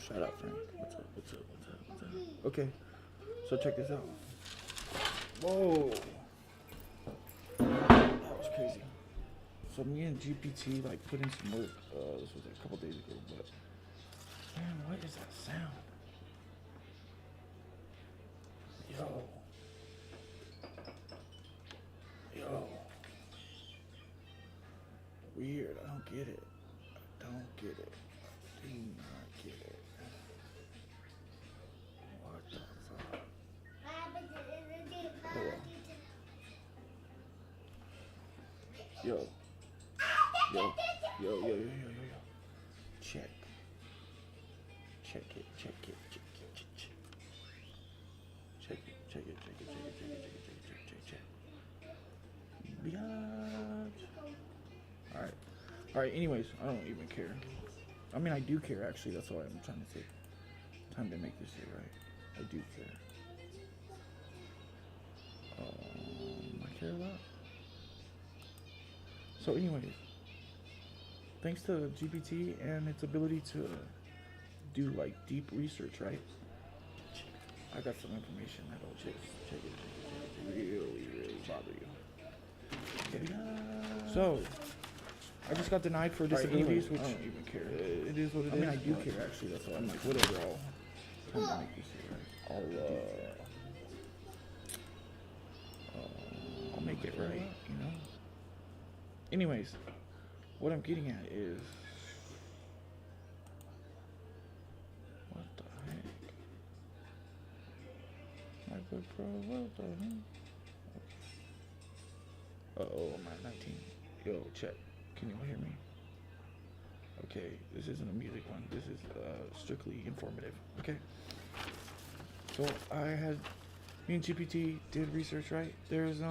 Shout out, Frank. What's up? What's up? What's up? What's up? Okay, so check this out. Whoa, that was crazy. So me and GPT like put in some work. This was a couple days ago, but man, what is that sound? Yo, yo, weird. I don't get it. I don't get it. Do not get it. What the fuck? Oh, well. Yo, yo, yo, yo, yo, yo, yo, yo. Check. Check it, check it, check it, check it. Check it, check it, check it, check it, check it, check it, check it, check it, check it. Biatch. Alright. Alright, anyways, I don't even care. I mean, I do care, actually. That's all I'm trying to say. Time to make this shit right. I do care. I care a lot. So anyways, thanks to GPT and its ability to do like deep research, right? I got some information that'll just check it, really bother you. Okay. So I just got denied for disabilities, which I don't even care. It is what it is. I mean, I do care, actually. That's why I'm like, whatever. I'll try to make this shit right. I'll make it right, you know. Anyways, what I'm getting at is, what the heck? MacBook Pro, what the heck? Uh-oh, I'm at 19. Yo, check. Can you all hear me? Okay, this isn't a music one. This is strictly informative. Okay. So me and GPT did research, right? There's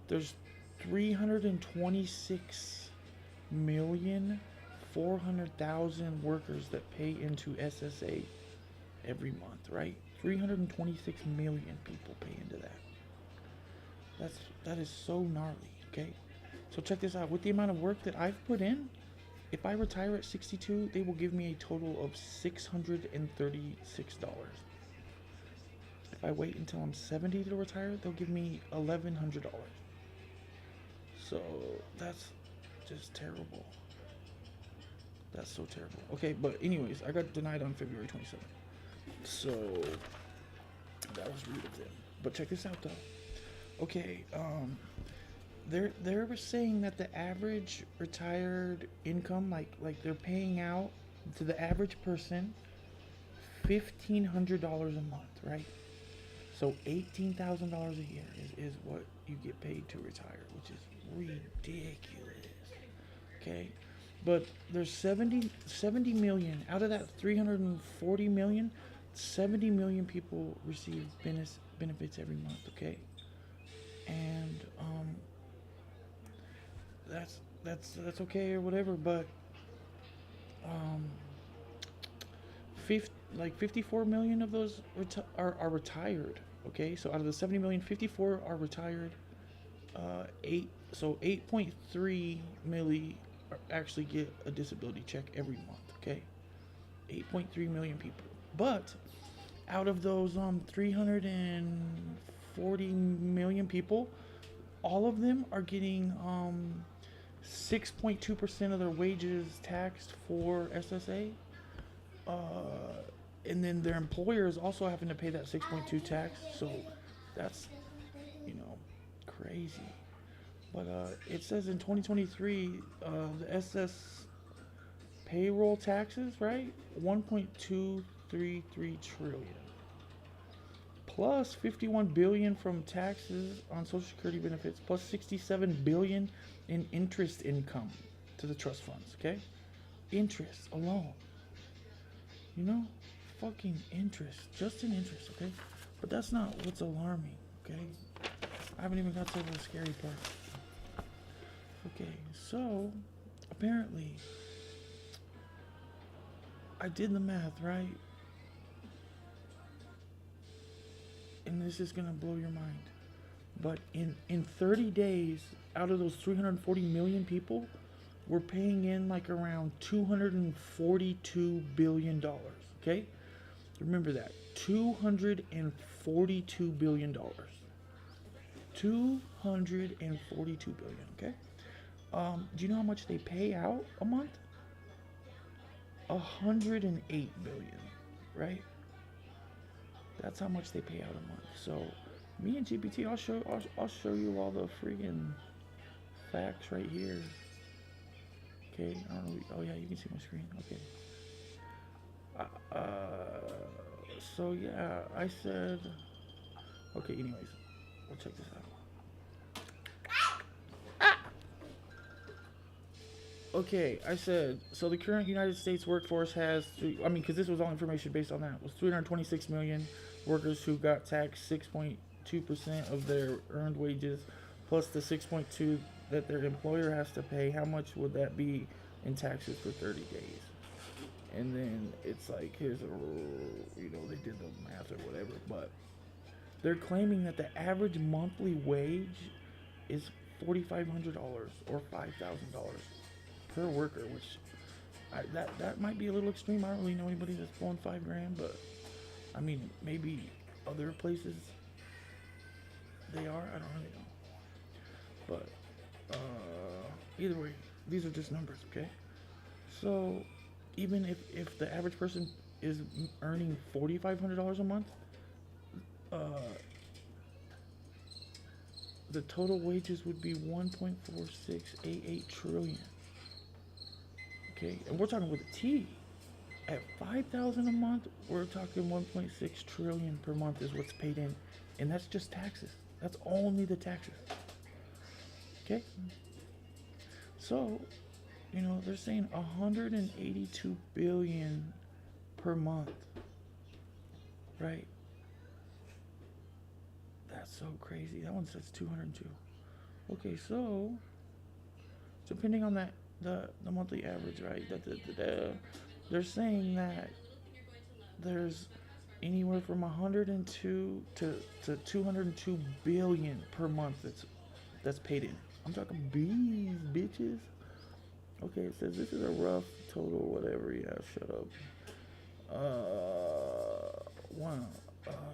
326,400,000 workers that pay into SSA every month, right? 326 million people pay into that. That is so gnarly, okay? So check this out. With the amount of work that I've put in, if I retire at 62, they will give me a total of $636. If I wait until I'm 70 to retire, they'll give me $1,100. So that's just terrible. That's so terrible. Okay, but anyways, I got denied on February 27th. So that was rude of them. But check this out though. Okay, they were saying that the average retired income, like they're paying out to the average person $1,500 a month, right? So $18,000 a year is what you get paid to retire, which is ridiculous. Okay, but there's 70 million out of that 340 million. 70 million people receive benefits every month. Okay, and that's okay or whatever, but 54 million of those are retired. Okay, so out of the 70 million, 54 are retired. 8.3 milli actually get a disability check every month. Okay, 8.3 million people. But out of those 340 million people, all of them are getting 6.2% of their wages taxed for SSA. And then their employer is also having to pay that 6.2 tax. So that's, crazy. But it says in 2023, the SS payroll taxes, right? 1.233 trillion. Plus 51 billion from taxes on Social Security benefits, plus 67 billion in interest income to the trust funds, okay? Interest alone. Fucking interest. Just in interest, okay? But that's not what's alarming, okay? I haven't even got to the scary part. Okay, so apparently I did the math, right? And this is gonna blow your mind. But in 30 days, out of those 340 million people, we're paying in like around $242 billion. Okay, remember that, $242 billion. 242 billion. Okay. Do you know how much they pay out a month? 108 billion, right? That's how much they pay out a month. So, me and GPT, I'll show you all the freaking facts right here. Okay, I don't know. Oh yeah, you can see my screen. Okay. So yeah, I said. Okay. Anyways, we'll check this out. Okay, I said, so the current United States workforce has, because this was all information based on that, was 326 million workers who got taxed 6.2% of their earned wages, plus the 6.2 that their employer has to pay. How much would that be in taxes for 30 days? And then it's like, here's a rule, they did the math or whatever, but they're claiming that the average monthly wage is $4,500 or $5,000 per worker, which that might be a little extreme. I don't really know anybody that's pulling $5,000, but I mean, maybe other places they are. I don't really know. But either way, these are just numbers, okay? So even if the average person is earning $4,500 a month, the total wages would be 1.4688 trillion. Okay, and we're talking with a T. At $5,000 a month, we're talking 1.6 trillion per month is what's paid in, and that's just taxes. That's only the taxes. Okay, so they're saying 182 billion per month, right? That's so crazy. That one says 202. Okay, so depending on that, the monthly average, right? They're saying that there's anywhere from 102 to 202 billion per month that's paid in. I'm talking bees, bitches. Okay, it says this is a rough total, whatever. Yeah, shut up. Wow.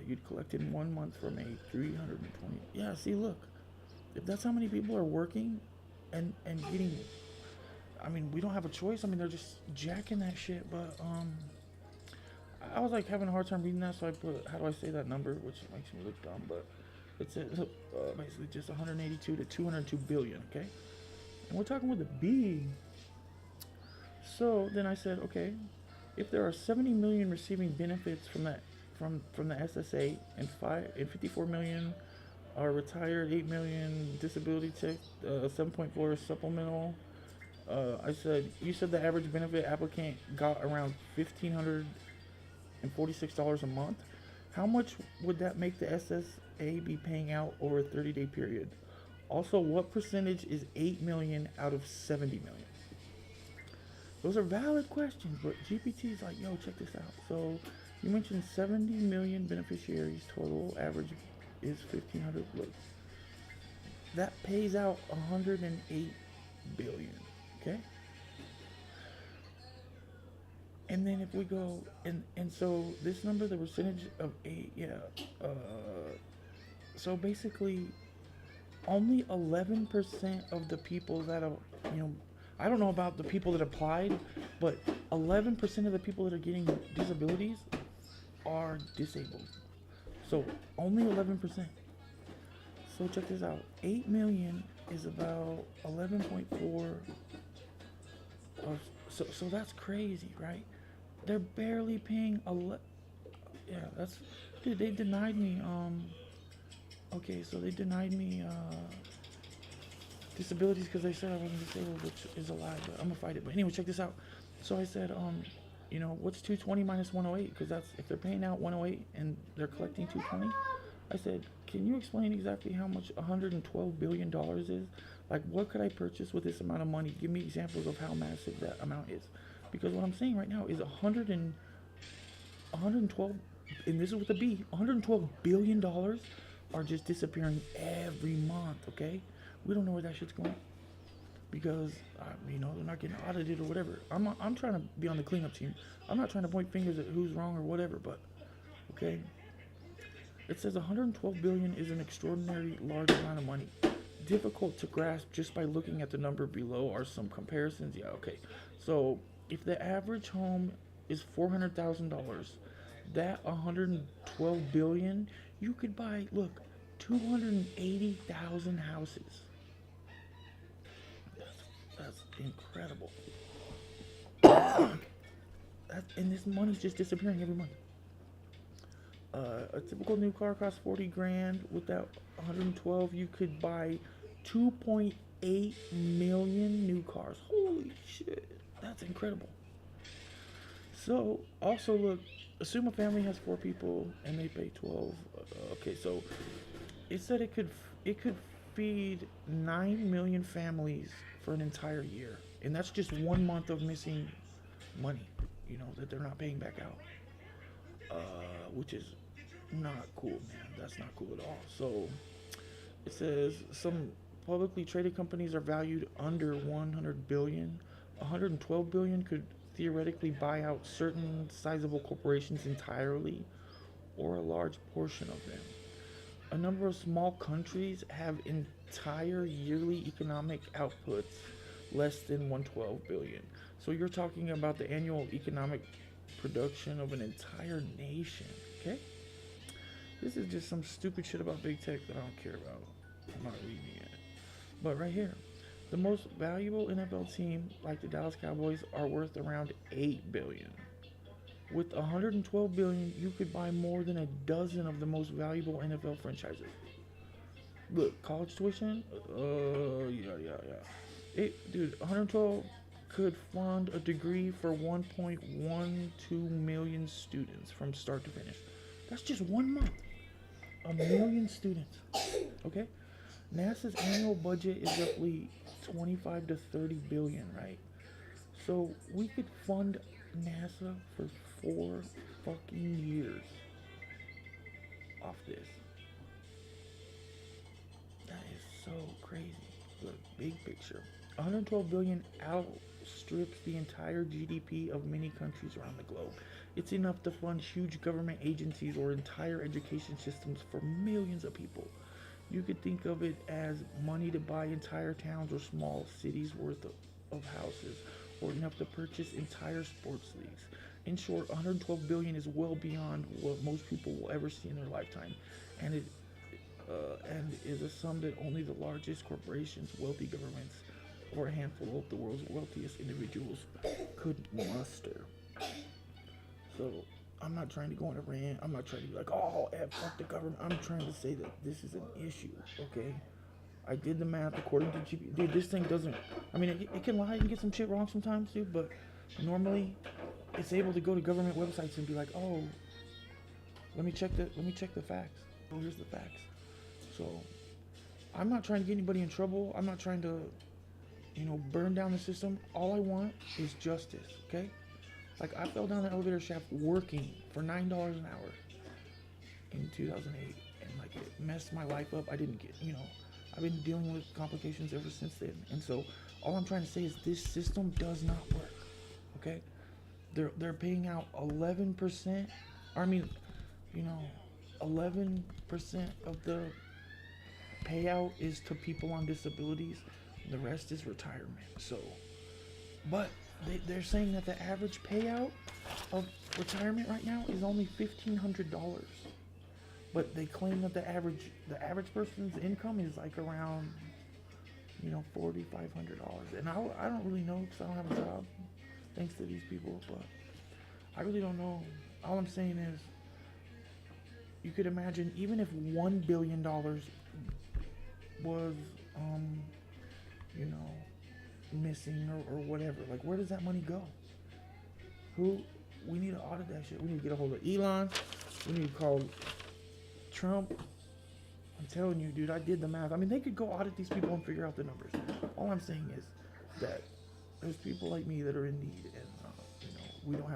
You'd collect in 1 month from a 320. Yeah, see, look. If that's how many people are working and getting, we don't have a choice. They're just jacking that shit. But I was like having a hard time reading that, so I put, how do I say that number, which makes me look dumb, but it says basically just 182 to 202 billion. Okay, and we're talking with a B. So then I said, okay, if there are 70 million receiving benefits from that from the SSA and 54 million are retired, 8 million disability check, 7.4 supplemental. I said, you said the average benefit applicant got around $1,546 a month. How much would that make the SSA be paying out over a 30-day period? Also, what percentage is 8 million out of 70 million? Those are valid questions, but GPT is like, yo, check this out. So you mentioned 70 million beneficiaries total, average is 1,500. Look, that pays out 108 billion. Okay. And then if we go and so this number, the percentage of 8, yeah. So basically, only 11% of the people that are, I don't know about the people that applied, but 11% of the people that are getting disabilities are disabled. So only 11%. So check this out. 8 million is about 11.4. So that's crazy, right? They're barely paying yeah, that's, dude, they denied me okay, so they denied me disabilities because they said I wasn't disabled, which is a lie, but I'm gonna fight it. But anyway, check this out. So I said, what's 220 minus 108? Because that's, if they're paying out 108 and they're collecting 220, I said, can you explain exactly how much $112 billion is? Like, what could I purchase with this amount of money? Give me examples of how massive that amount is. Because what I'm saying right now is 112, and this is with a B, $112 billion are just disappearing every month, okay? We don't know where that shit's going. because they're not getting audited or whatever. I'm trying to be on the cleanup team. I'm not trying to point fingers at who's wrong or whatever, but okay. It says 112 billion is an extraordinary large amount of money. Difficult to grasp just by looking at the number below are some comparisons. Yeah, okay. So if the average home is $400,000, that 112 billion, you could buy, look, 280,000 houses. That's incredible. And this money's just disappearing every month. A typical new car costs 40 grand. With that 112, you could buy 2.8 million new cars. Holy shit, that's incredible. So also look, assume a family has 4 people and they pay 12. Okay, so it said it could feed 9 million families for an entire year, and that's just 1 month of missing money, that they're not paying back out, which is not cool, man. That's not cool at all. So it says some publicly traded companies are valued under 100 billion. 112 billion could theoretically buy out certain sizable corporations entirely, or a large portion of them. A number of small countries have entire yearly economic outputs less than 112 billion. So you're talking about the annual economic production of an entire nation, okay? This is just some stupid shit about big tech that I don't care about. I'm not reading it. But right here, the most valuable NFL team, like the Dallas Cowboys, are worth around 8 billion. With 112 billion, you could buy more than a dozen of the most valuable NFL franchises. Look, college tuition? Yeah. Dude, 112 could fund a degree for 1.12 million students from start to finish. That's just 1 month. 1 million students. Okay? NASA's annual budget is roughly 25 to 30 billion, right? So we could fund NASA for 4 fucking years off this. That is so crazy. Look, big picture. 112 billion outstrips the entire GDP of many countries around the globe. It's enough to fund huge government agencies or entire education systems for millions of people. You could think of it as money to buy entire towns or small cities worth of houses, or enough to purchase entire sports leagues. In short, 112 billion is well beyond what most people will ever see in their lifetime, and it is a sum that only the largest corporations, wealthy governments, or a handful of the world's wealthiest individuals could muster. So I'm not trying to go on a rant. I'm not trying to be like, oh, fuck the government. I'm trying to say that this is an issue, okay? I did the math according to GP. Dude, this thing doesn't. I mean, it can lie and get some shit wrong sometimes, dude. But normally, it's able to go to government websites and be like, oh, let me check the facts. Oh, here's the facts. So, I'm not trying to get anybody in trouble. I'm not trying to, burn down the system. All I want is justice, okay? Like, I fell down the elevator shaft working for $9 an hour in 2008, and like it messed my life up. I didn't get, I've been dealing with complications ever since then. And so all I'm trying to say is this system does not work. Okay? They're paying out 11%. 11% of the payout is to people on disabilities. The rest is retirement. So, but they're saying that the average payout of retirement right now is only $1,500. But they claim that the average person's income is like around, $4,500. And I don't really know because I don't have a job, thanks to these people. But I really don't know. All I'm saying is, you could imagine even if $1 billion was, missing or whatever. Like, where does that money go? We need to audit that shit. We need to get a hold of Elon. We need to call Trump. I'm telling you, dude, I did the math. I mean, they could go audit these people and figure out the numbers. All I'm saying is that there's people like me that are in need, and we don't have